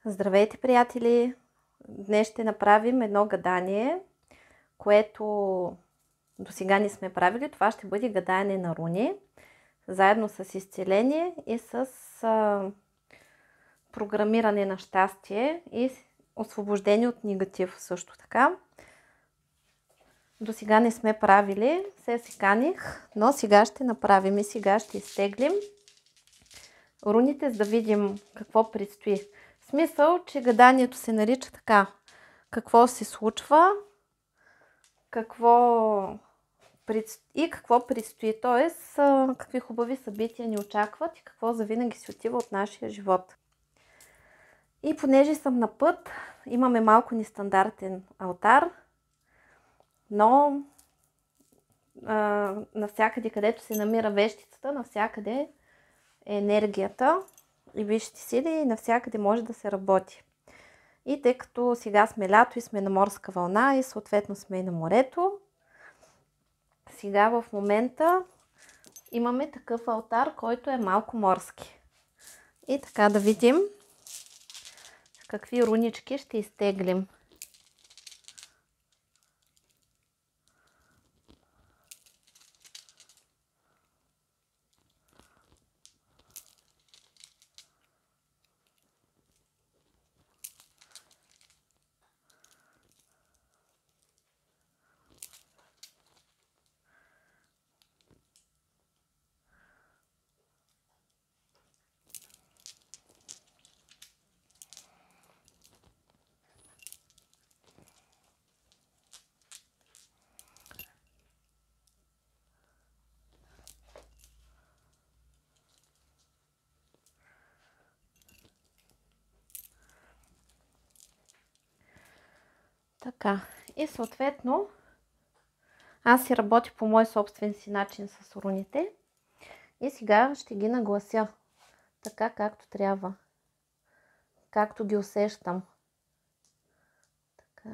Здравейте, приятели! Днес ще направим едно гадание, което до сега не сме правили. Това ще бъде гадание на руни, заедно с изцеление и с програмиране на щастие и освобождение от негатив също така. До сега не сме правили, се каних, но сега ще направим и сега ще изтеглим руните, за да видим какво предстои. В смисъл, че гаданието се нарича така: какво се случва, какво предстои, т.е. какви хубави събития ни очакват и какво завинаги си отива от нашия живот. И понеже съм на път, имаме малко нестандартен алтар, но навсякъде, където се намира вещицата, навсякъде е енергията и висшите сили и навсякъде може да се работи. И тъй като сега сме лято и сме на морска вълна и съответно сме и на морето, сега в момента имаме такъв алтар, който е малко морски. И така да видим какви рунички ще изтеглим. Така, и съответно аз си работя по мой собствен си начин с руните и сега ще ги наглася така, както трябва, както ги усещам. Така.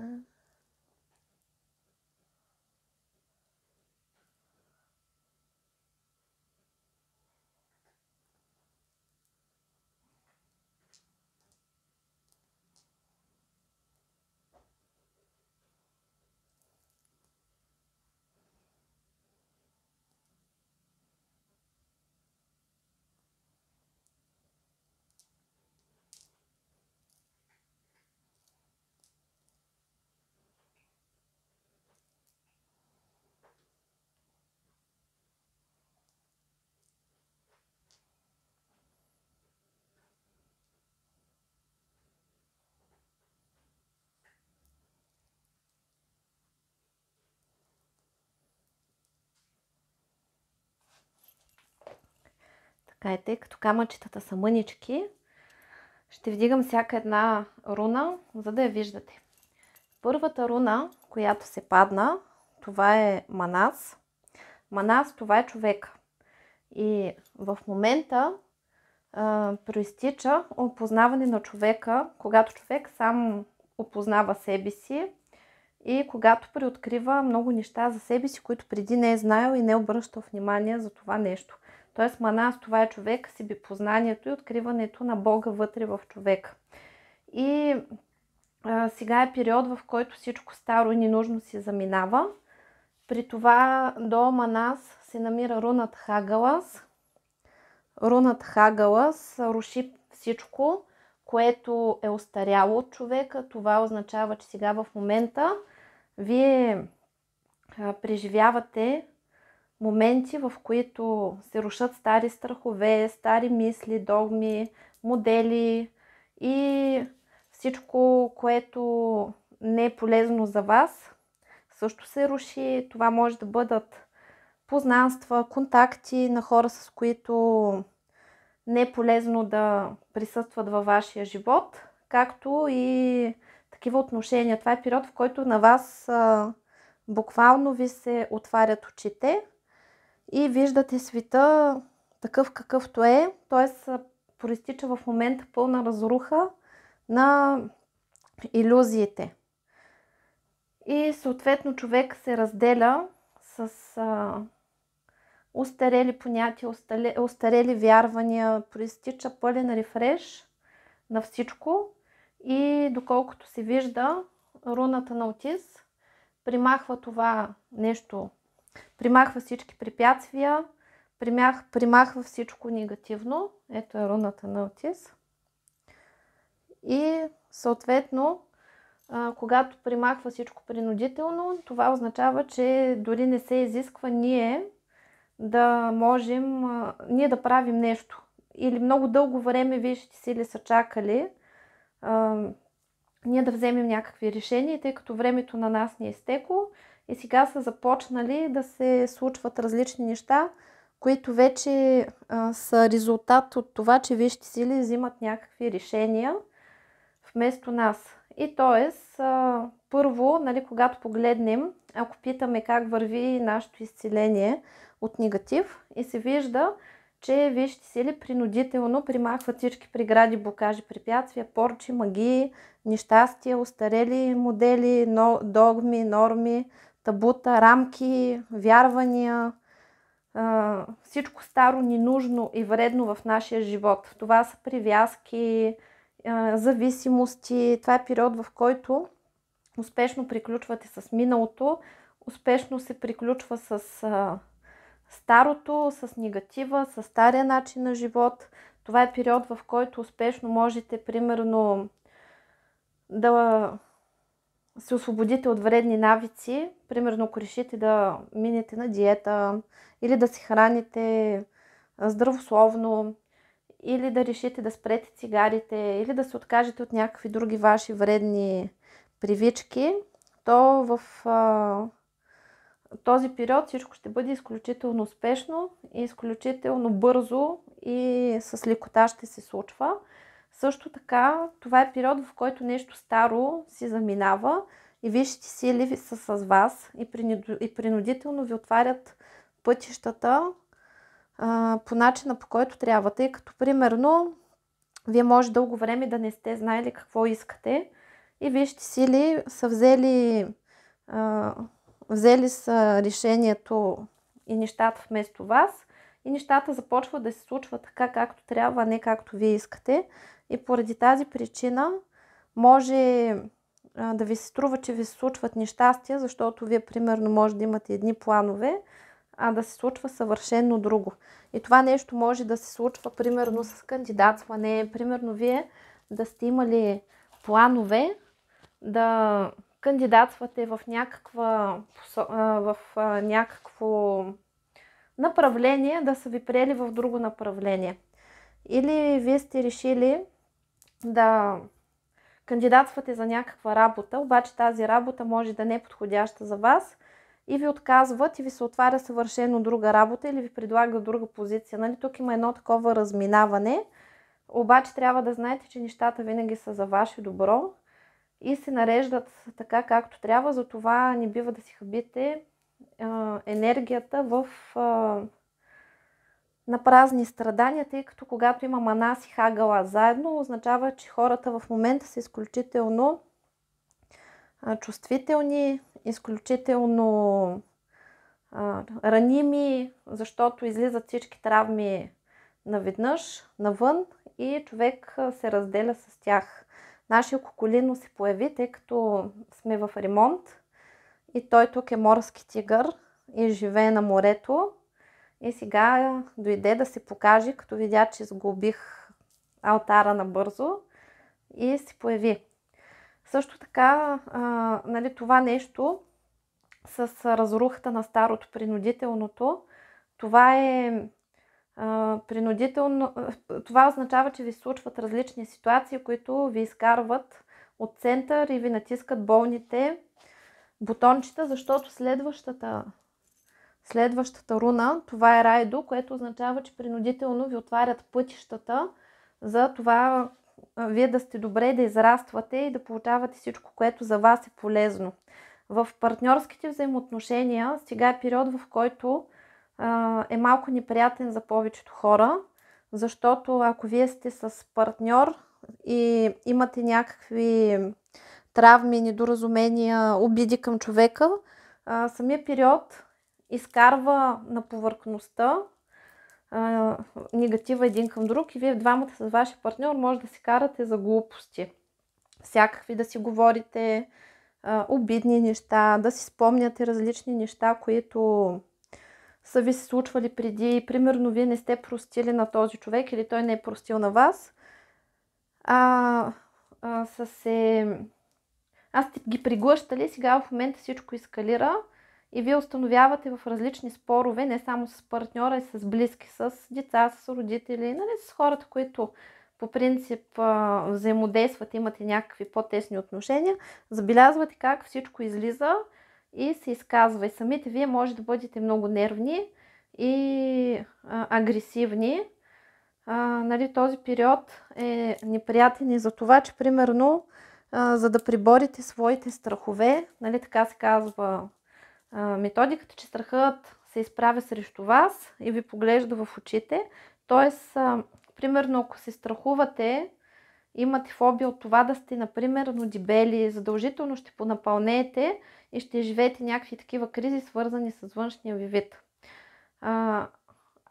Така е, тъй като камъчетата са мънички, ще вдигам всяка една руна, за да я виждате. Първата руна, която се падна, това е Манас. Манас, това е човек. И в момента проистича опознаване на човека, когато човек сам опознава себе си и когато преоткрива много неща за себе си, които преди не е знаел и не е обръщал внимание за това нещо. Тоест Манас, това е човек, себепознанието и откриването на Бога вътре в човека. И сега е период, в който всичко старо и ненужно се заминава. При това до Манас се намира руната Хагалас. Руната Хагалас руши всичко, което е остаряло от човека. Това означава, че сега в момента вие преживявате моменти, в които се рушат стари страхове, стари мисли, догми, модели и всичко, което не е полезно за вас, също се руши. Това може да бъдат познанства, контакти на хора, с които не е полезно да присъстват във вашия живот, както и такива отношения. Това е период, в който на вас буквално ви се отварят очите и виждате света такъв какъвто е, т.е. проистича в момента пълна разруха на илюзиите. И съответно човек се разделя с устарели понятия, устарели вярвания, проистича пълен рефреш на всичко И доколкото се вижда, руната на Отис примахва това нещо, примахва всички препятствия, примахва всичко негативно. Ето е руната на Отис. И съответно, когато примахва всичко принудително, това означава, че дори не се изисква ние да можем, ние да правим нещо. Или много дълго време висшите сили са чакали ние да вземем някакви решения, тъй като времето на нас ни е изтекло и сега са започнали да се случват различни неща, които вече са резултат от това, че висшите сили взимат някакви решения вместо нас. И т.е. първо, нали, когато погледнем, ако питаме как върви нашето изцеление от негатив и се вижда, че висшите сили принудително примахват всички прегради, блокажи, препятствия, порчи, магии, нещастия, устарели модели, догми, норми, табута, рамки, вярвания, всичко старо, ненужно и вредно в нашия живот. Това са привязки, зависимости. Това е период, в който успешно приключвате с миналото, успешно се приключва с старото, с негатива, с стария начин на живот. Това е период, в който успешно можете, примерно, да се освободите от вредни навици. Примерно, ако решите да минете на диета или да се храните здравословно, или да решите да спрете цигарите, или да се откажете от някакви други ваши вредни привички, то в този период всичко ще бъде изключително успешно и изключително бързо и с лекота ще се случва. Също така, това е период, в който нещо старо си заминава и висшите сили са с вас и принудително ви отварят пътищата по начина, по който трябва. Тъй като, примерно, вие може дълго време да не сте знаели какво искате и висшите сили са взели са решението и нещата вместо вас и нещата започват да се случват така, както трябва, а не както вие искате. И поради тази причина може да ви се струва, че ви се случват нещастия, защото вие, примерно, може да имате едни планове, а да се случва съвършено друго. И това нещо може да се случва, примерно, с кандидатстване. Примерно, вие да сте имали планове да кандидатствате в някакво направление, да са ви приели в друго направление. Или вие сте решили да кандидатствате за някаква работа, обаче тази работа може да не е подходяща за вас и ви отказват и ви се отваря съвършено друга работа или ви предлага друга позиция. Нали? Тук има едно такова разминаване, обаче трябва да знаете, че нещата винаги са за ваше добро и се нареждат така, както трябва. Затова не бива да си хабите енергията на празни страдания, тъй като когато има манас и хагала заедно, означава, че хората в момента са изключително чувствителни, изключително раними, защото излизат всички травми наведнъж, навън и човек се разделя с тях. Нашия коколино се появи, тъй като сме в ремонт и той тук е морски тигър и живее на морето. И сега дойде да се покаже, като видя, че сглобих алтара набързо и се появи. Също така, нали, това нещо с разрухата на старото, принудителното, това е принудително. Това означава, че ви случват различни ситуации, които ви изкарват от център и ви натискат болните бутончета, защото следващата руна, това е Райдо, което означава, че принудително ви отварят пътищата за това вие да сте добре, да израствате и да получавате всичко, което за вас е полезно. В партньорските взаимоотношения сега е период, в който е малко неприятен за повечето хора, защото ако вие сте с партньор и имате някакви травми, недоразумения, обиди към човека, самия период изкарва на повърхността негатива един към друг и вие двамата с вашия партньор може да се карате за глупости. всякакви да си говорите, обидни неща, да си спомняте различни неща, които са ви се случвали преди. Примерно, вие не сте простили на този човек или той не е простил на вас, сте ги приглъщали, сега в момента всичко ескалира и вие установявате в различни спорове, не само с партньора, и с близки, с деца, с родители, нали, с хората, които по принцип взаимодействат, имате някакви по-тесни отношения, забелязвате как всичко излиза и се изказва. И самите вие може да бъдете много нервни и агресивни. Нали, този период е неприятен и за това, че примерно за да преборите своите страхове, нали, така се казва методиката, че страхът се изправя срещу вас и ви поглежда в очите. Тоест, примерно, ако се страхувате, имате фобия от това да сте, например, дебели, задължително ще понапълнеете и ще живеете някакви такива кризи, свързани с външния ви вид.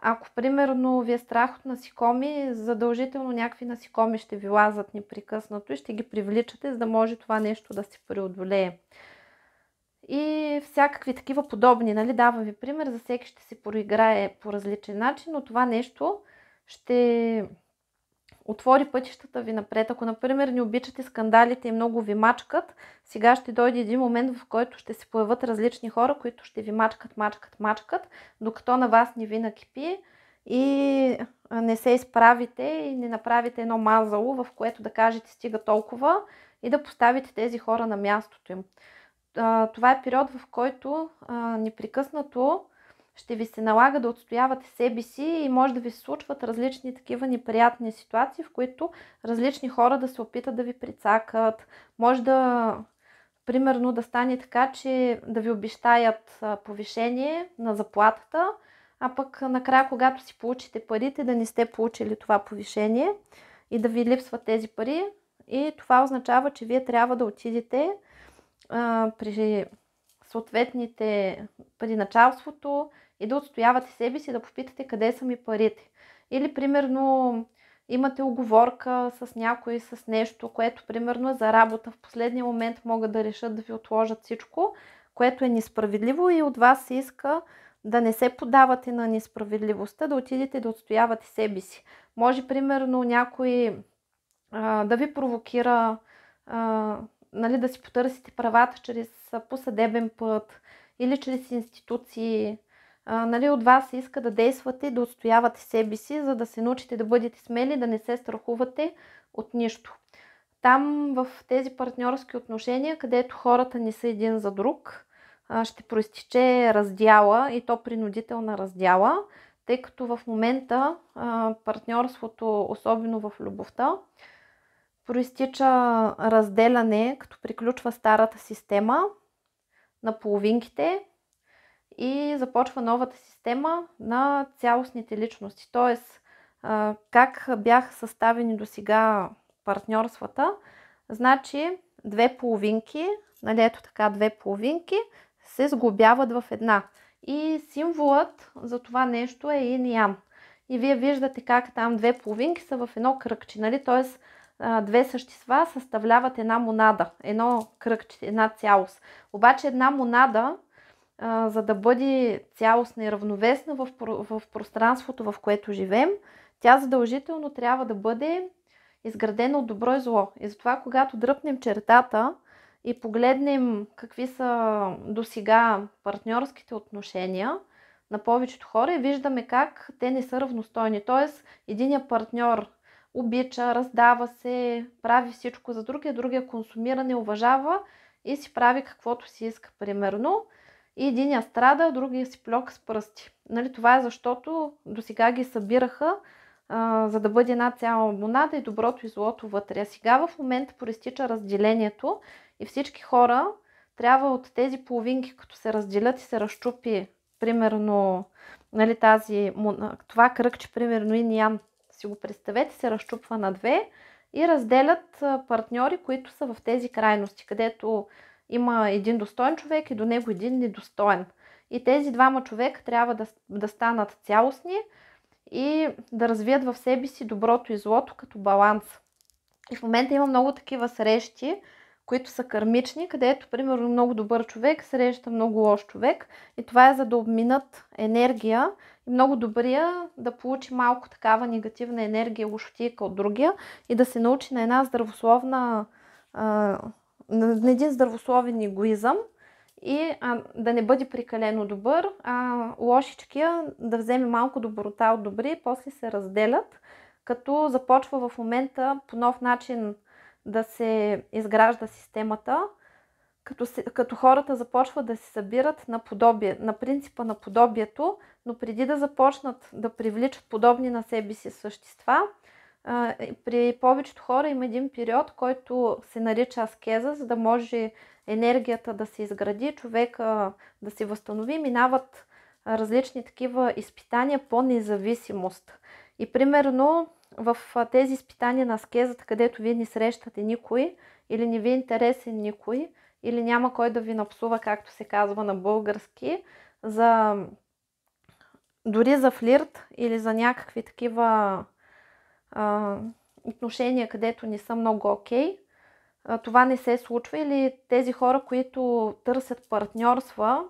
Ако, примерно, ви е страх от насекоми, задължително някакви насекоми ще ви лазат непрекъснато и ще ги привличате, за да може това нещо да се преодолее. И всякакви такива подобни, нали, давам ви пример, за всеки ще се проиграе по различен начин, но това нещо ще отвори пътищата ви напред. Ако, например, не обичате скандалите и много ви мачкат, сега ще дойде един момент, в който ще се появят различни хора, които ще ви мачкат, докато на вас не ви накипи и не се изправите и не направите едно мазало, в което да кажете стига толкова и да поставите тези хора на мястото им. Това е период, в който непрекъснато ще ви се налага да отстоявате себе си и може да ви се случват различни такива неприятни ситуации, в които различни хора да се опитат да ви прицакат. Може да, примерно, да стане така, че да ви обещаят повишение на заплатата, а пък накрая, когато си получите парите, да не сте получили това повишение и да ви липсват тези пари. И това означава, че вие трябва да отидете при съответните, при началството и да отстоявате себе си, да попитате къде са ми парите. Или, примерно, имате уговорка с някой, с нещо, което, примерно, е за работа. В последния момент могат да решат да ви отложат всичко, което е несправедливо и от вас се иска да не се подавате на несправедливостта, да отидете да отстоявате себе си. Може, примерно, някой да ви провокира, нали, да си потърсите правата чрез по съдебен път или чрез институции. Нали, от вас се иска да действате, да отстоявате себе си, за да се научите да бъдете смели, да не се страхувате от нищо. Там в тези партньорски отношения, където хората не са един за друг, ще проистиче раздяла и то принудителна раздяла, тъй като в момента партньорството, особено в любовта, проистича разделяне, като приключва старата система на половинките и започва новата система на цялостните личности. Тоест, как бяха съставени до сега партньорствата, значи две половинки, нали, ето така, две половинки се сглобяват в една. И символът за това нещо е Yin и Yang. И вие виждате как там две половинки са в едно кръгче, нали? Тоест, две същества съставляват една монада, едно кръгче, една цялост. Обаче една монада, за да бъде цялостна и равновесна в пространството, в което живеем, тя задължително трябва да бъде изградена от добро и зло. И затова, когато дръпнем чертата и погледнем какви са досега партньорските отношения на повечето хора, и виждаме как те не са равностойни. Тоест, единият партньор обича, раздава се, прави всичко за другия консумира, не уважава и си прави каквото си иска, примерно. И единия страда, другия си плюка с пръсти. Нали, това е защото досега ги събираха, за да бъде една цяла монада и доброто и злото вътре. А сега в момента проистича разделението и всички хора трябва от тези половинки, като се разделят и се разчупи, примерно, нали, това кръгче, примерно Yin и Yang, си го представете, се разчупва на две и разделят партньори, които са в тези крайности, където има един достоен човек и до него един недостоен. И тези двама човека трябва да станат цялостни и да развият в себе си доброто и злото като баланс. И в момента има много такива срещи, които са кармични, където, примерно, много добър човек среща много лош човек. И това е за да обминат енергия и много добрия да получи малко такава негативна енергия, лошотийка от другия и да се научи на една здравословна, на един здравословен егоизъм и да не бъде прекалено добър, а лошичкия да вземе малко доброта от добри и после се разделят, като започва в момента по нов начин да се изгражда системата, като хората започват да се събират на подобие, на принципа на подобието, но преди да започнат да привличат подобни на себе си същества, при повечето хора има един период, който се нарича аскеза, за да може енергията да се изгради, човека да се възстанови, минават различни такива изпитания по независимост. И примерно в тези изпитания на аскезата, където вие не срещате никой, или не ви е интересен никой, или няма кой да ви напсува, както се казва на български, дори за флирт или за някакви такива отношения, където не са много окей, това не се случва, или тези хора, които търсят партньорства,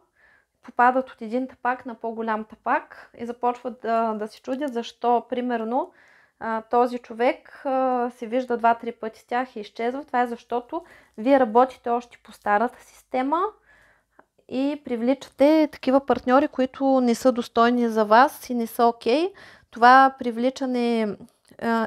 попадат от един тапак на по-голям тапак и започват да се чудят защо, примерно, този човек се вижда 2-3 пъти с тях и изчезва. Това е защото вие работите още по старата система и привличате такива партньори, които не са достойни за вас и не са окей. Това привличане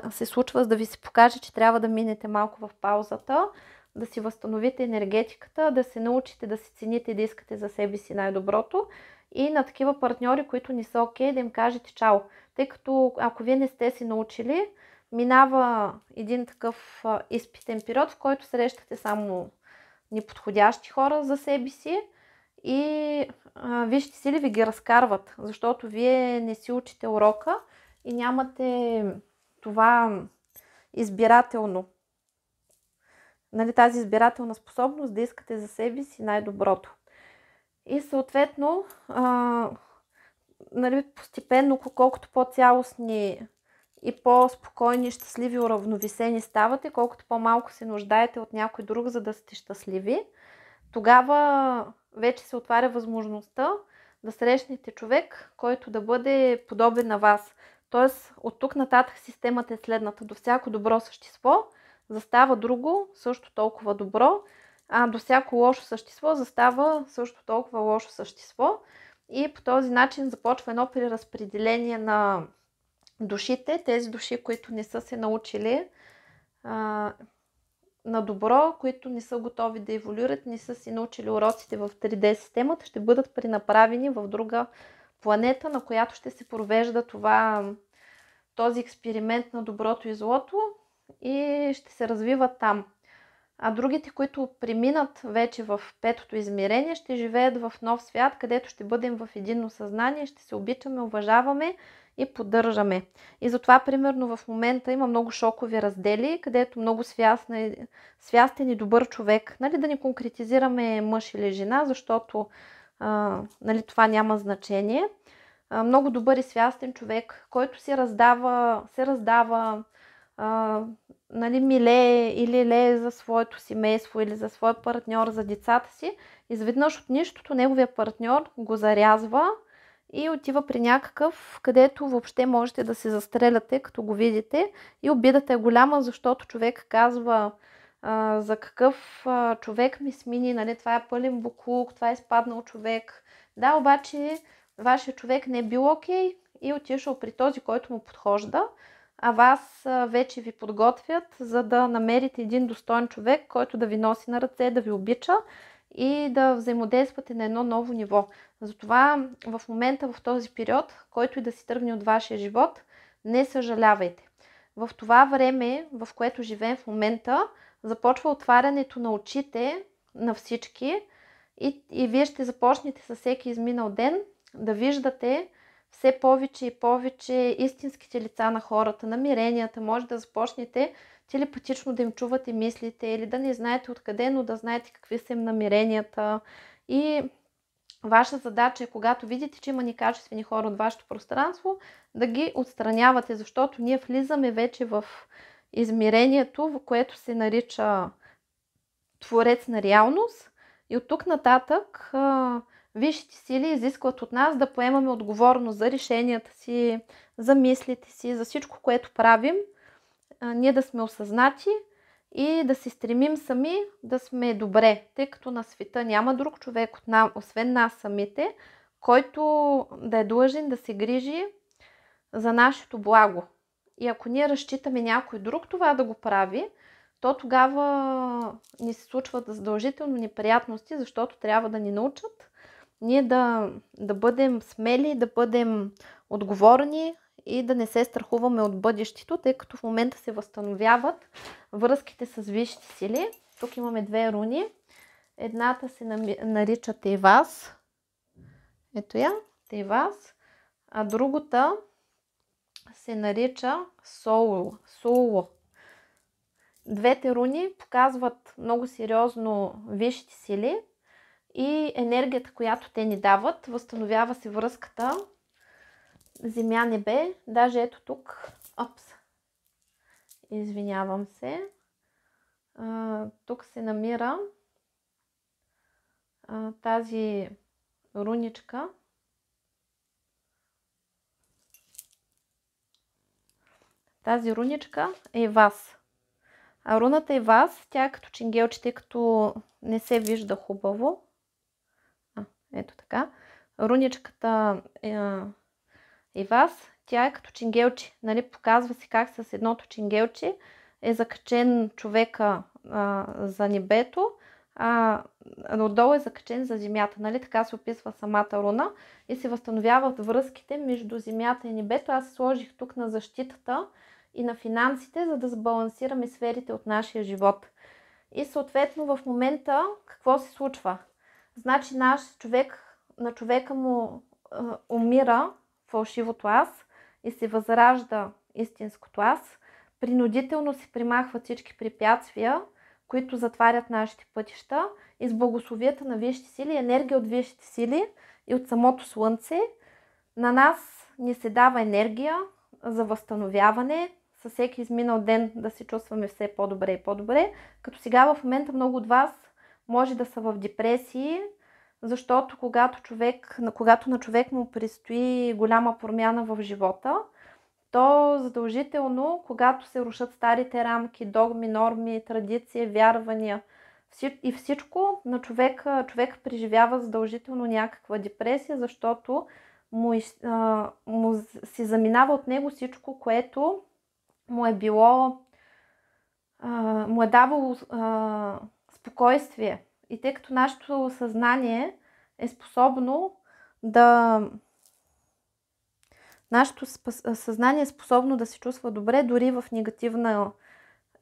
се случва, за да ви се покаже, че трябва да минете малко в паузата, да си възстановите енергетиката, да се научите да се цените и да искате за себе си най-доброто. И на такива партньори, които не са окей, да им кажете чао. Тъй като ако вие не сте си научили, минава един такъв изпитен период, в който срещате само неподходящи хора за себе си и вижте сили ви ги разкарват, защото вие не си учите урока и нямате това избирателно. Нали, тази избирателна способност да искате за себе си най-доброто. И съответно, нали, постепенно, колкото по-цялостни и по-спокойни, щастливи, уравновесени ставате, колкото по-малко се нуждаете от някой друг, за да сте щастливи, тогава вече се отваря възможността да срещнете човек, който да бъде подобен на вас. Тоест, от тук нататък системата е следната. До всяко добро същество застава друго, също толкова добро, а до всяко лошо същество застава също толкова лошо същество. И по този начин започва едно преразпределение на душите, тези души, които не са се научили на добро, които не са готови да еволюират, не са си научили уроците в 3D системата, ще бъдат пренаправени в друга планета, на която ще се провежда този експеримент на доброто и злото и ще се развиват там. А другите, които преминат вече в петото измерение, ще живеят в нов свят, където ще бъдем в единно съзнание, ще се обичаме, уважаваме и поддържаме. И затова, примерно, в момента има много шокови раздели, където много свястен и добър човек, нали, да не конкретизираме мъж или жена, защото нали, това няма значение. Много добър и свястен човек, който се раздава, нали, милее или лее за своето семейство или за своя партньор, за децата си. Изведнъж от нищото неговия партньор го зарязва и отива при някакъв, където въобще можете да се застреляте, като го видите. И обидата е голяма, защото човек казва за какъв човек ми смини, нали, това е пълен боклук, това е спаднал човек. Да, обаче вашия човек не е бил окей и отишъл при този, който му подхожда, а вас вече ви подготвят, за да намерите един достоен човек, който да ви носи на ръце, да ви обича и да взаимодействате на едно ново ниво. Затова в момента, в този период, който и да си тръгне от вашия живот, не съжалявайте. В това време, в което живеем в момента, започва отварянето на очите на всички и вие ще започнете със всеки изминал ден да виждате все повече и повече истинските лица на хората, намеренията. Може да започнете телепатично да им чувате мислите или да не знаете откъде, но да знаете какви са им намеренията. И ваша задача е, когато видите, че има некачествени хора от вашето пространство, да ги отстранявате, защото ние влизаме вече в измерението, в което се нарича Творец на реалност. И от тук нататък висшите сили изискват от нас да поемаме отговорност за решенията си, за мислите си, за всичко, което правим. Ние да сме осъзнати и да се стремим сами да сме добре, тъй като на света няма друг човек освен нас самите, който да е длъжен да се грижи за нашето благо. И ако ние разчитаме някой друг това да го прави, то тогава ни се случват задължително неприятности, защото трябва да ни научат ние да бъдем смели, да бъдем отговорни и да не се страхуваме от бъдещето, тъй като в момента се възстановяват връзките с висшите сили. Тук имаме две руни. Едната се нарича Тейвас. Ето я, Тейвас. А другата се нарича Соло. Двете руни показват много сериозно висшите сили и енергията, която те ни дават. Възстановява се връзката Земя-небе. Даже ето тук. Извинявам се. Тук се намира тази руничка. Тази руничка е Вас. А руната е Вас. Тя е като ченгелче, тъй като не се вижда хубаво. Ето така. Руничката е Вас. Тя е като ченгелче. Нали? Показва се как с едното ченгелче е закачен човека за небето, а отдолу е закачен за земята. Нали? Така се описва самата руна и се възстановяват връзките между земята и небето. Аз сложих тук на защитата и на финансите, за да сбалансираме сферите от нашия живот. И съответно в момента какво се случва? Значи на човека му умира фалшивото аз и се възражда истинското аз. Принудително се примахват всички препятствия, които затварят нашите пътища, и с благословията на висшите сили, енергия от висшите сили и от самото слънце на нас ни се дава енергия за възстановяване, със всеки изминал ден да се чувстваме все по-добре и по-добре, като сега в момента много от вас може да са в депресии, защото когато на човек му предстои голяма промяна в живота, то задължително, когато се рушат старите рамки, догми, норми, традиции, вярвания и всичко, на човек преживява задължително някаква депресия, защото му се заминава от него всичко, което му е давало спокойствие. И тъй като нашето съзнание е способно да се чувства добре дори в негативна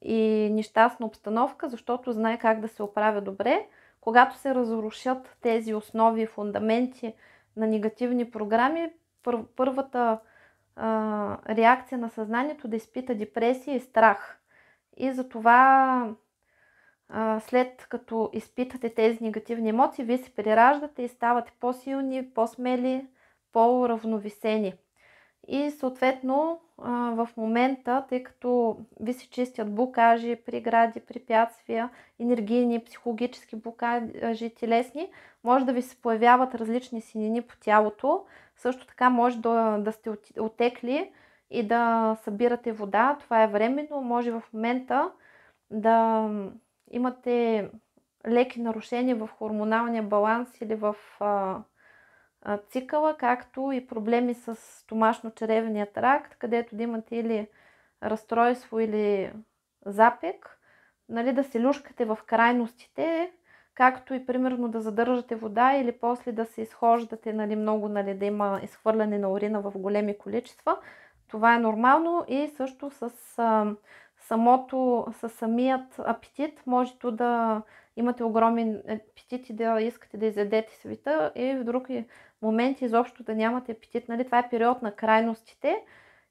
и нещастна обстановка, защото знае как да се оправя добре. Когато се разрушат тези основи, фундаменти на негативни програми, първата реакция на съзнанието да изпита депресия и страх. И затова след като изпитате тези негативни емоции, вие се прераждате и ставате по-силни, по-смели, по-равновесени. И съответно в момента, тъй като ви се чистят блокажи, прегради, препятствия, енергийни, психологически блокажи, телесни, може да ви се появяват различни синини по тялото. Също така може да сте отекли и да събирате вода. Това е временно. Може в момента да имате леки нарушения в хормоналния баланс или в цикъла, както и проблеми с стомашно-чревния тракт, където да имате или разстройство, или запек, нали, да се люшкате в крайностите, както и примерно да задържате вода или после да се изхождате, нали, много, нали, да има изхвърляне на урина в големи количества. Това е нормално и също с самият апетит може да имате огромен апетит и да искате да изядете света и в други моменти изобщо да нямате апетит. Нали? Това е период на крайностите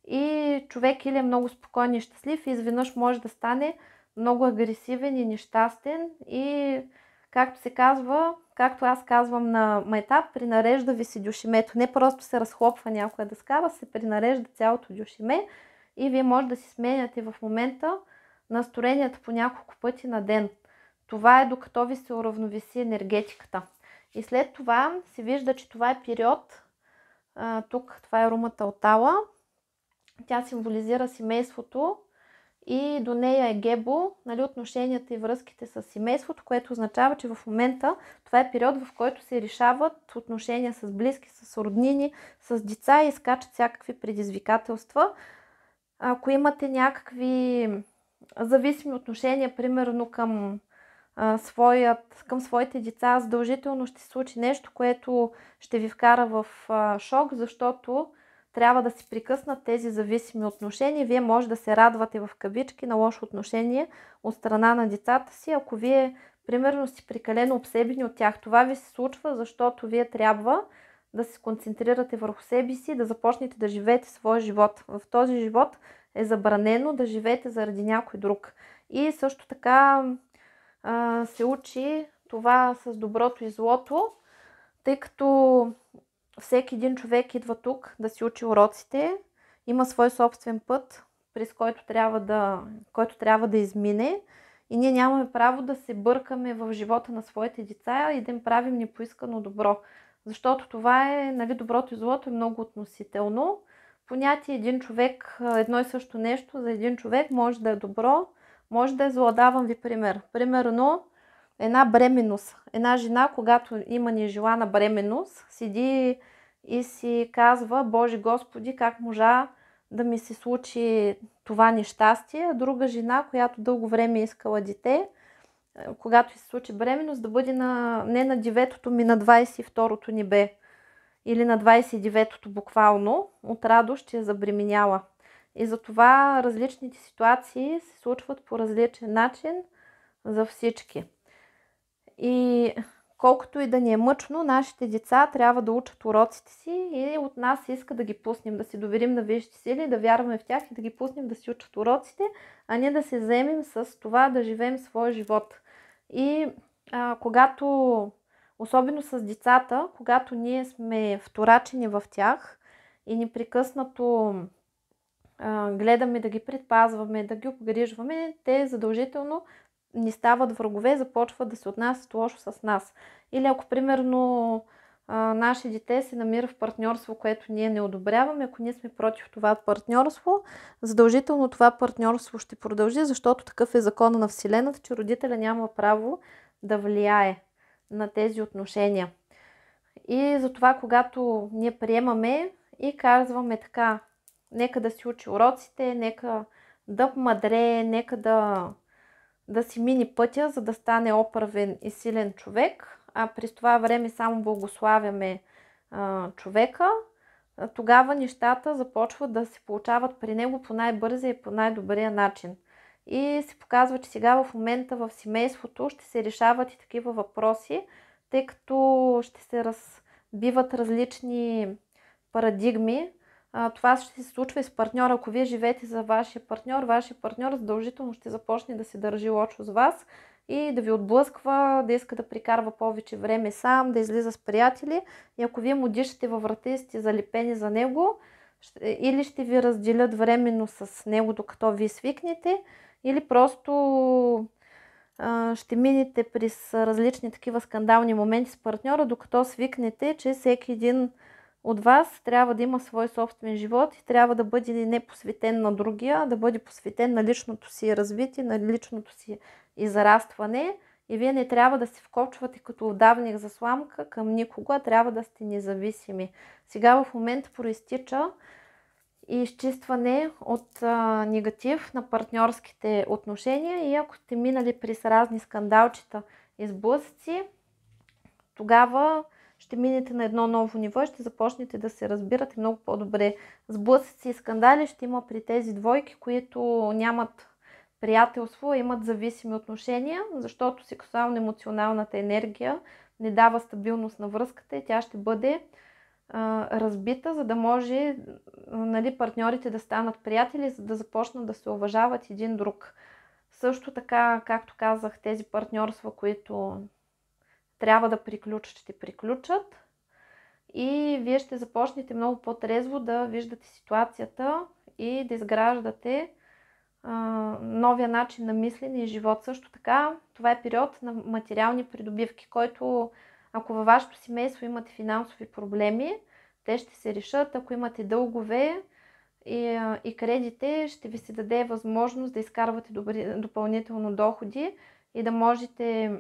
и човек или е много спокоен и щастлив и изведнъж може да стане много агресивен и нещастен и както се казва, както аз казвам на майтап, принарежда ви се дюшимето. Не просто се разхлопва някоя дъска, се принарежда цялото дюшиме и вие може да си сменяте в момента настроенията по няколко пъти на ден. Това е докато ви се уравновеси енергетиката. И след това се вижда, че това е период. Тук това е румата Отала. Тя символизира семейството и до нея е Гебо, нали, отношенията и връзките с семейството, което означава, че в момента това е период, в който се решават отношения с близки, с роднини, с деца и изкачат всякакви предизвикателства. Ако имате някакви зависими отношения, примерно към своите деца, задължително ще се случи нещо, което ще ви вкара в шок, защото трябва да се прекъснат тези зависими отношения. Вие може да се радвате в кавички на лошо отношение от страна на децата си, ако вие примерно сте прекалено обсебени от тях. Това ви се случва, защото вие трябва да се концентрирате върху себе си, да започнете да живеете своя живот. В този живот е забранено да живеете заради някой друг. И също така се учи това с доброто и злото, тъй като всеки един човек идва тук да си учи уроците, има свой собствен път, през който трябва да измине, и ние нямаме право да се бъркаме в живота на своите деца и да им правим непоискано добро. Защото това е, нали, доброто и злото е много относително. Понятие един човек, едно и също нещо за един човек може да е добро, може да е зло. Давам ви пример. Примерно, една бременност. Една жена, когато има нежелана бременност, седи и си казва: Боже Господи, как можа да ми се случи това нещастие. Друга жена, която дълго време е искала дете, когато се случи бременност, да бъде не на 9-то ми, на 22-то небе. Или на 29-то буквално. От радост, че е забременяла. И затова различните ситуации се случват по различен начин за всички. И колкото и да ни е мъчно, нашите деца трябва да учат уроците си и от нас се иска да ги пуснем, да си доверим на висшите сили, да вярваме в тях и да ги пуснем да си учат уроците, а не да се заемем с това да живеем своя живот. И когато, особено с децата, когато ние сме вторачени в тях и непрекъснато гледаме да ги предпазваме, да ги обгрижваме, те задължително ни стават врагове, започват да се отнасят лошо с нас. Или ако примерно наше дете се намира в партньорство, което ние не одобряваме, ако ние сме против това партньорство, задължително това партньорство ще продължи, защото такъв е закона на Вселената, че родителя няма право да влияе на тези отношения. И затова, когато ние приемаме и казваме така: нека да си учи уроците, нека да мъдрее, нека да си мини пътя, за да стане оправен и силен човек, а през това време само благославяме човека, тогава нещата започват да се получават при него по най-бързия и по най-добрия начин. И се показва, че сега в момента в семейството ще се решават и такива въпроси, тъй като ще се разбиват различни парадигми. Това ще се случва и с партньора. Ако вие живеете за вашия партньор задължително ще започне да се държи лошо с вас и да ви отблъсква, да иска да прикарва повече време сам, да излиза с приятели. И ако вие му дишате във врата и сте залепени за него, или ще ви разделят временно с него, докато ви свикнете, или просто ще минете през различни такива скандални моменти с партньора, докато свикнете, че всеки един от вас трябва да има свой собствен живот и трябва да бъде не посветен на другия, да бъде посветен на личното си развитие, на личното си израстване. И вие не трябва да се вкопчвате като удавник за сламка към никога, трябва да сте независими. Сега в момента проистича и изчистване от негатив на партньорските отношения, и ако сте минали през разни скандалчета и сблъсъци, тогава ще минете на едно ново ниво и ще започнете да се разбирате много по-добре. Сблъсъци и скандали ще има при тези двойки, които нямат приятелство, а имат зависими отношения, защото сексуално-емоционалната енергия не дава стабилност на връзката и тя ще бъде разбита, за да може, нали, партньорите да станат приятели, за да започнат да се уважават един друг. Също така, както казах, тези партньорства, които трябва да приключат, ще приключат и вие ще започнете много по-трезво да виждате ситуацията и да изграждате новия начин на мислене и живот. Също така, това е период на материални придобивки, който, ако във вашето семейство имате финансови проблеми, те ще се решат. Ако имате дългове и кредити, ще ви се даде възможност да изкарвате допълнително доходи и да можете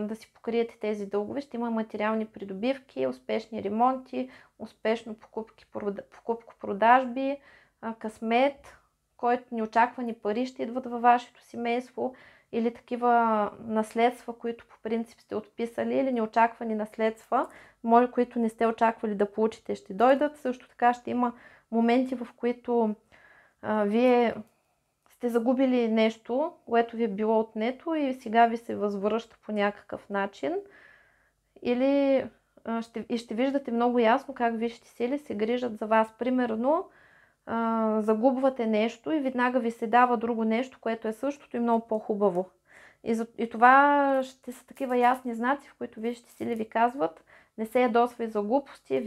да си покриете тези дългове. Ще има материални придобивки, успешни ремонти, успешно покупко-продажби, късмет, който неочаквани пари ще идват във вашето семейство, или такива наследства, които по принцип сте отписали, или неочаквани наследства, които не сте очаквали да получите, ще дойдат. Също така ще има моменти, в които вие сте загубили нещо, което ви е било отнето и сега ви се възвръща по някакъв начин. Или ще виждате много ясно как висшите сили се грижат за вас. Примерно, загубвате нещо и веднага ви се дава друго нещо, което е същото и много по-хубаво. И това ще са такива ясни знаци, в които висшите сили ви казват: не се ядосвай за глупости,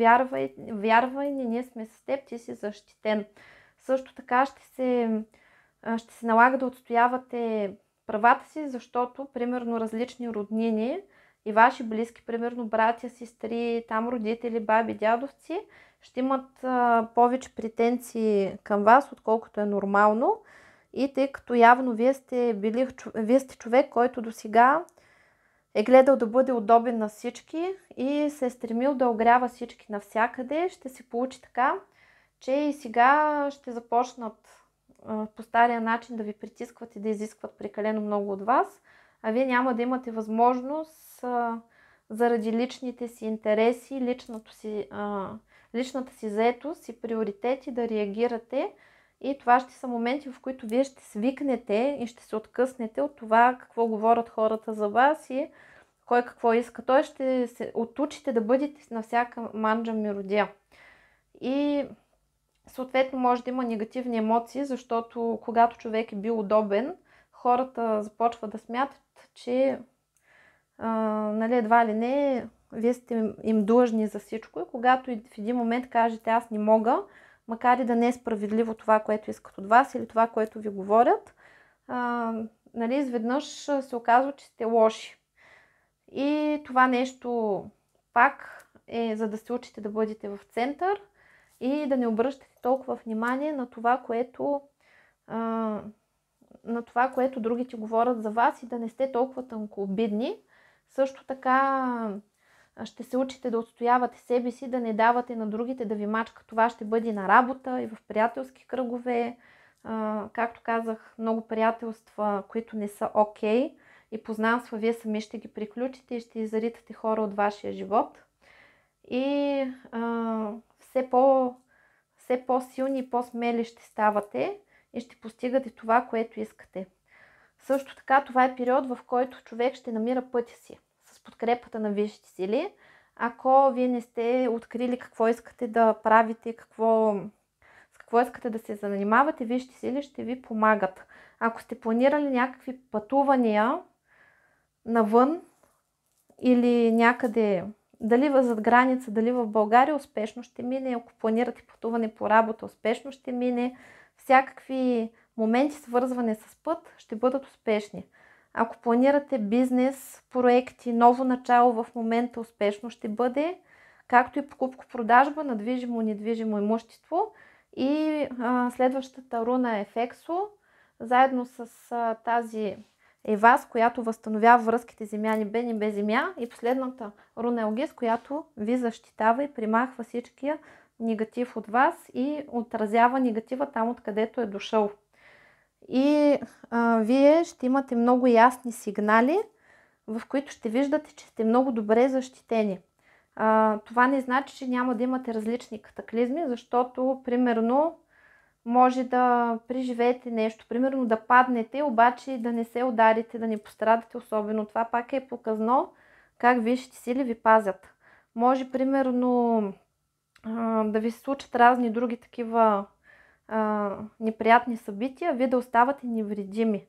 вярвай, ние сме с теб, ти си защитен. Също така ще се налага да отстоявате правата си, защото, примерно, различни роднини и ваши близки, примерно братя, сестри, там родители, баби, дядовци, ще имат повече претенции към вас, отколкото е нормално. И тъй като явно вие сте човек, който досега е гледал да бъде удобен на всички и се е стремил да огрява всички навсякъде, ще се получи така, че и сега ще започнат по стария начин да ви притискват и да изискват прекалено много от вас, а вие няма да имате възможност заради личните си интереси, личната си заетост и приоритети да реагирате. И това ще са моменти, в които вие ще свикнете и ще се откъснете от това какво говорят хората за вас и кой какво иска. Той ще се отучите да бъдете на всяка манджа миродия. И съответно може да има негативни емоции, защото когато човек е бил удобен, хората започват да смятат, че едва ли не вие сте им длъжни за всичко. И когато в един момент кажете: аз не мога, макар и да не е справедливо това, което искат от вас или това, което ви говорят, изведнъж се оказва, че сте лоши. И това нещо пак е за да се учите да бъдете в център и да не обръщате толкова внимание на това, което другите говорят за вас, и да не сте толкова тънкообидни. Също така ще се учите да отстоявате себе си, да не давате на другите да ви мачкат. Това ще бъде на работа и в приятелски кръгове. Както казах, много приятелства, които не са окей, и познанства вие сами ще ги приключите и ще изритате хора от вашия живот. И все по-силни и по-смели ще ставате и ще постигате това, което искате. Също така, това е период, в който човек ще намира пътя си с подкрепата на висшите сили. Ако вие не сте открили какво искате да правите, с какво искате да се занимавате, висшите сили ще ви помагат. Ако сте планирали някакви пътувания навън или някъде, дали зад граница, дали в България, успешно ще мине. Ако планирате пътуване по работа, успешно ще мине. Всякакви моменти, свързване с път, ще бъдат успешни. Ако планирате бизнес, проекти, ново начало, в момента успешно ще бъде, както и покупко-продажба на движимо и недвижимо имущество. И следващата руна е Фексо, заедно с тази Евас, която възстановява връзките земя-небе, небе-земя, и последната руна е Огис, която ви защитава и примахва всичкия негатив от вас и отразява негатива там, откъдето е дошъл. И вие ще имате много ясни сигнали, в които ще виждате, че сте много добре защитени. Това не значи, че няма да имате различни катаклизми, защото, примерно, може да преживеете нещо, примерно да паднете, обаче да не се ударите, да не пострадате особено. Това пак е показно как висшите сили ви пазят. Може, примерно, да ви се случат разни други такива неприятни събития, вие да оставате невредими.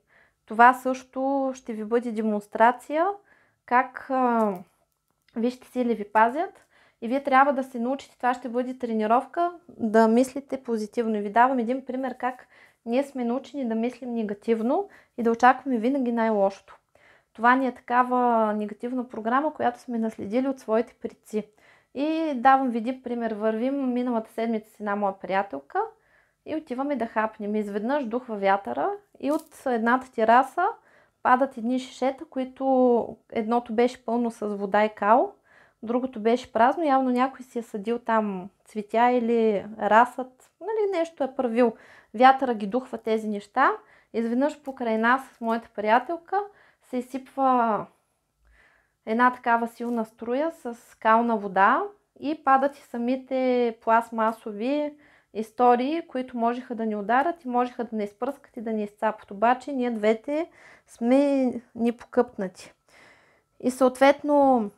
Това също ще ви бъде демонстрация как висшите сили ви пазят. И вие трябва да се научите, това ще бъде тренировка, да мислите позитивно. И ви давам един пример как ние сме научени да мислим негативно и да очакваме винаги най-лошото. Това ни е такава негативна програма, която сме наследили от своите предци. И давам ви един пример. Вървим миналата седмица с една моя приятелка и отиваме да хапнем. Изведнъж духва вятъра и от едната тераса падат едни шишета, които едното беше пълно с вода и кал, другото беше празно. Явно някой си е съдил там цветя или расът, нали, нещо е правил. Вятъра ги духва тези неща. Изведнъж покрай нас с моята приятелка се изсипва една такава силна струя с кална вода и падат и самите пластмасови истории, които можеха да ни ударят и можеха да не изпръскат и да ни изцапат. Обаче ние двете сме ни покъпнати. И съответно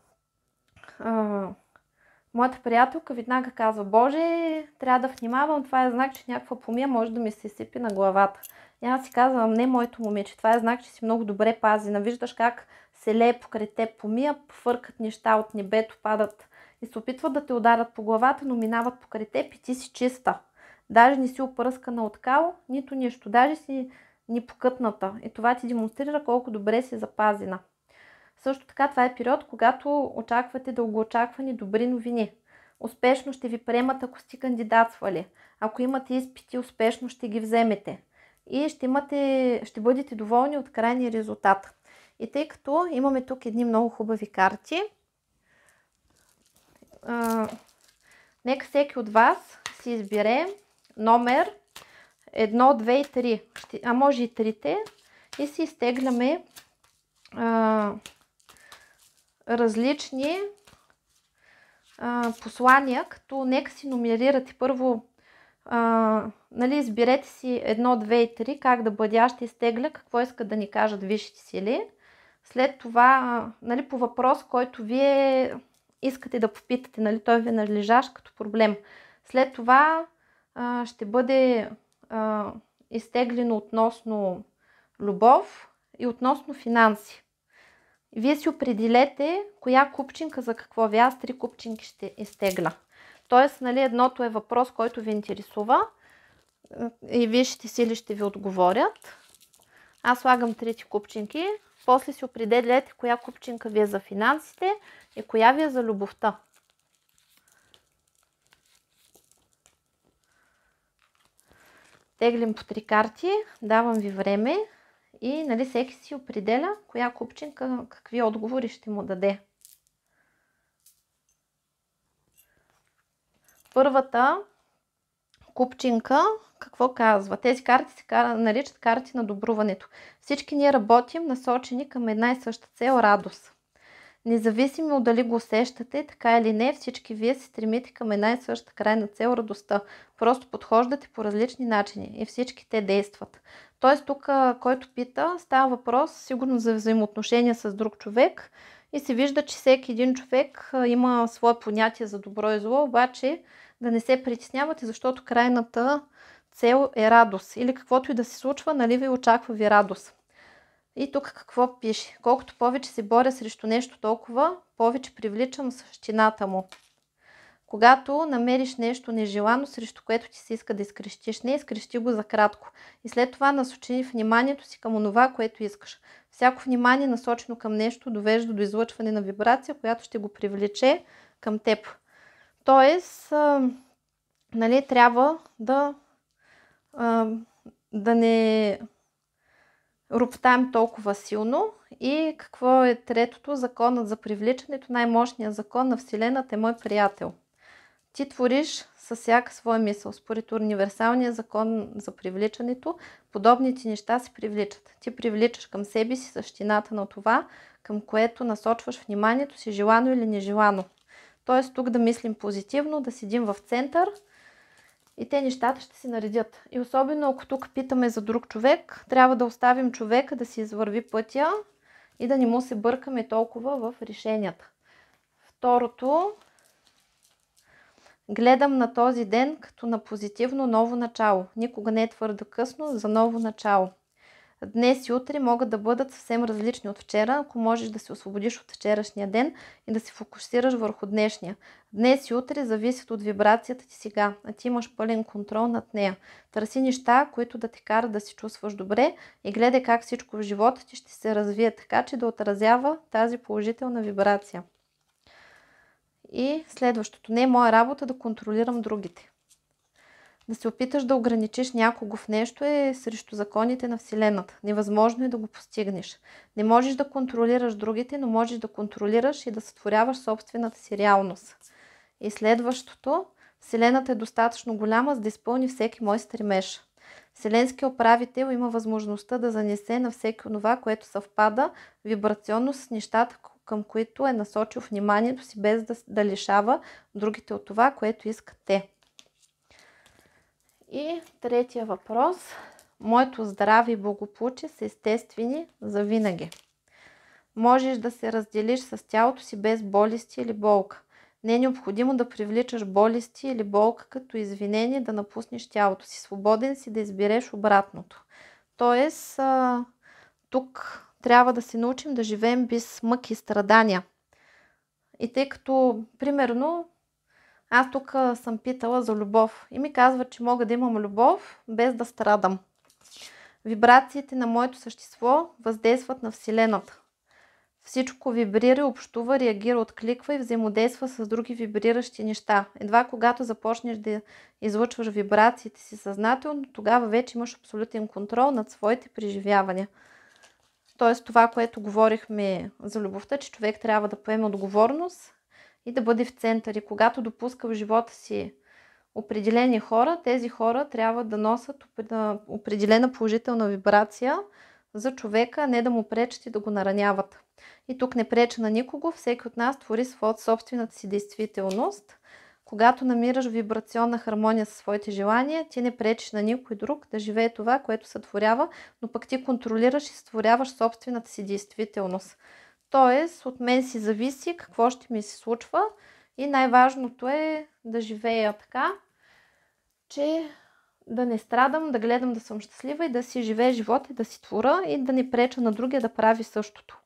моята приятелка веднага казва: Боже, трябва да внимавам, това е знак, че някаква помия може да ми се изсипи на главата. И аз си казвам: не, моето момиче, това е знак, че си много добре пазена. Виждаш как се лее покрай теб помия, фъркат неща от небето, падат и се опитват да те ударят по главата, но минават покрай теб и ти си чиста. Даже не си опръскана от кал, нито нищо, даже си ни покътната. И това ти демонстрира колко добре си запазена. Също така това е период, когато очаквате дългоочаквани добри новини. Успешно ще ви приемат, ако сте кандидатствали. Ако имате изпити, успешно ще ги вземете. И ще бъдете доволни от крайния резултат. И тъй като имаме тук едни много хубави карти, нека всеки от вас си избере номер 1, 2 и 3, а може и трите, и си изтегляме различни послания, като нека си номерирате първо, нали, изберете си 1, 2 и 3, как да бъде. Аз ще изтегля какво искат да ни кажат висшите сили. След това, нали, по въпрос, който вие искате да попитате, нали, той ви е належащ като проблем. След това ще бъде изтеглено относно любов и относно финанси. Вие си определете коя купчинка за какво ви. Аз 3 купчинки ще изтегля. Тоест, нали, едното е въпрос, който ви интересува и висшите сили ще ви отговорят. Аз слагам 3 купчинки. После си определяте коя купчинка ви е за финансите и коя ви е за любовта. Теглим по 3 карти, давам ви време и, нали, всеки си определя коя купчинка какви отговори ще му даде. Първата купчинка какво казва? Тези карти се наричат карти на добруването. Всички ние работим насочени към една и съща цел – радост. Независимо дали го усещате, така или не, всички вие се стремите към една и съща крайна цел – радостта. Просто подхождате по различни начини и всички те действат. Тоест тук, който пита, става въпрос сигурно за взаимоотношения с друг човек и се вижда, че всеки един човек има свое понятие за добро и зло, обаче да не се притеснявате, защото крайната цел е радост. Или каквото и да се случва, нали, ви очаква ви радост. И тук какво пише? Колкото повече се боря срещу нещо, толкова повече привличам същината му. Когато намериш нещо нежелано, срещу което ти се иска да изкрещиш, не изкрещи го за кратко. И след това насочи вниманието си към онова, което искаш. Всяко внимание, насочено към нещо, довежда до излъчване на вибрация, която ще го привлече към теб. Тоест, нали, трябва да не роптаем толкова силно. И какво е третото? Законът за привличането, най-мощният закон на Вселената е мой приятел. Ти твориш със всяка своя мисъл. Според универсалния закон за привличането, подобните неща се привличат. Ти привличаш към себе си същината на това, към което насочваш вниманието си, желано или нежелано. Тоест тук да мислим позитивно, да седим в център и те нещата ще се наредят. И особено ако тук питаме за друг човек, трябва да оставим човека да си извърви пътя и да не му се бъркаме толкова в решенията. Второто, гледам на този ден като на позитивно ново начало. Никога не е твърде късно за ново начало. Днес и утре могат да бъдат съвсем различни от вчера, ако можеш да се освободиш от вчерашния ден и да се фокусираш върху днешния. Днес и утре зависят от вибрацията ти сега, а ти имаш пълен контрол над нея. Търси неща, които да те карат да се чувстваш добре и гледай как всичко в живота ти ще се развие така, че да отразява тази положителна вибрация. И следващото. Не е моя работа да контролирам другите. Да се опиташ да ограничиш някого в нещо е срещу законите на Вселената. Невъзможно е да го постигнеш. Не можеш да контролираш другите, но можеш да контролираш и да сътворяваш собствената си реалност. И следващото. Вселената е достатъчно голяма, за да изпълни всеки мой стремеж. Вселенският управител има възможността да занесе на всеки онова, което съвпада вибрационно с нещата, към които е насочил вниманието си, без да лишава другите от това, което искат те. И третия въпрос. Моето здраве и благополучие са естествени за винаги. Можеш да се разделиш с тялото си без болести или болка. Не е необходимо да привличаш болести или болка като извинение да напуснеш тялото си. Свободен си да избереш обратното. Тоест, тук трябва да се научим да живеем без мъки и страдания. И тъй като, примерно, аз тук съм питала за любов и ми казва, че мога да имам любов без да страдам. Вибрациите на моето същество въздействат на Вселената. Всичко вибрира, общува, реагира, откликва и взаимодейства с други вибриращи неща. Едва когато започнеш да излъчваш вибрациите си съзнателно, тогава вече имаш абсолютен контрол над своите преживявания. Тоест това, което говорихме за любовта, че човек трябва да поеме отговорност и да бъде в център. И когато допуска в живота си определени хора, тези хора трябва да носят определена положителна вибрация за човека, а не да му пречат и да го нараняват. И тук не преча на никого, всеки от нас твори собствената си действителност. Когато намираш вибрационна хармония със своите желания, ти не пречиш на никой друг да живее това, което сътворява, но пък ти контролираш и сътворяваш собствената си действителност. Тоест, от мен си зависи какво ще ми се случва и най-важното е да живея така, че да не страдам, да гледам да съм щастлива и да си живея живота и да си творя и да не преча на другия да прави същото.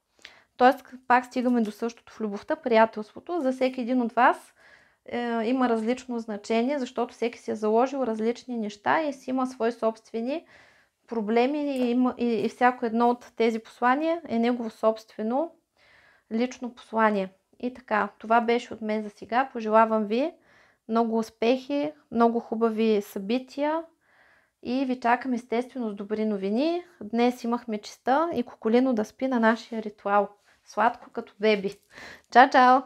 Тоест, пак стигаме до същото в любовта, приятелството. За всеки един от вас има различно значение, защото всеки си е заложил различни неща и си има свои собствени проблеми и всяко едно от тези послания е негово собствено лично послание. И така, това беше от мен за сега. Пожелавам ви много успехи, много хубави събития и ви чакам естествено с добри новини. Днес имахме честа и Кукулино да спи на нашия ритуал. Сладко като беби. Чао, чао!